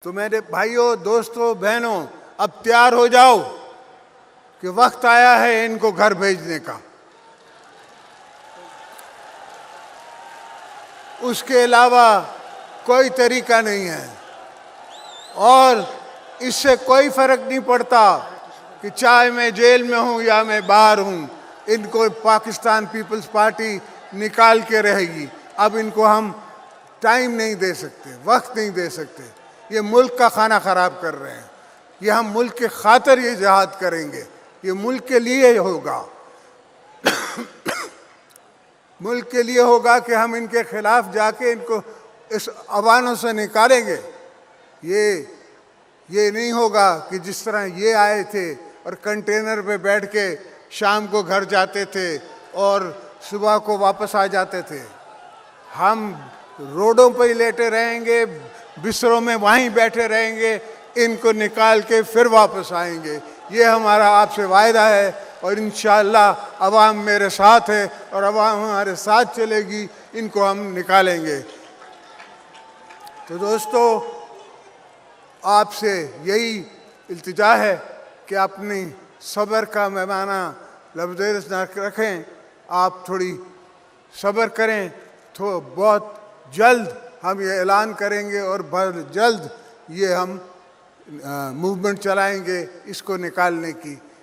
तो मेरे भाइयों, दोस्तों, बहनों, अब तैयार हो जाओ कि वक्त आया है इनको घर भेजने का। उसके अलावा कोई तरीका नहीं है और इससे कोई फर्क नहीं पड़ता कि चाहे मैं जेल में हूं या मैं बाहर हूं, इनको पाकिस्तान पीपल्स पार्टी निकाल के रहेगी। अब इनको हम टाइम नहीं दे सकते, वक्त नहीं दे सकते। ये मुल्क का खाना खराब कर रहे हैं। ये हम मुल्क के खातिर ये जिहाद करेंगे, ये मुल्क के लिए होगा। मुल्क के लिए होगा कि हम इनके खिलाफ जाके इनको इस अवानों से निकालेंगे। ये नहीं होगा कि जिस तरह ये आए थे और कंटेनर पे बैठ के शाम को घर जाते थे और सुबह को वापस आ जाते थे। हम रोडों पर ही लेटे रहेंगे, बिस्तरों में वहीं बैठे रहेंगे, इनको निकाल के फिर वापस आएंगे। ये हमारा आपसे वायदा है और इंशाअल्लाह अवाम मेरे साथ है और अवाम हमारे साथ चलेगी, इनको हम निकालेंगे। तो दोस्तों, आपसे यही इल्तिजा है कि अपनी सब्र का पैमाना लबरेज न रखें। आप थोड़ी सब्र करें, तो बहुत जल्द हम ये ऐलान करेंगे और बहुत जल्द ये हम मूवमेंट चलाएंगे इसको निकालने की।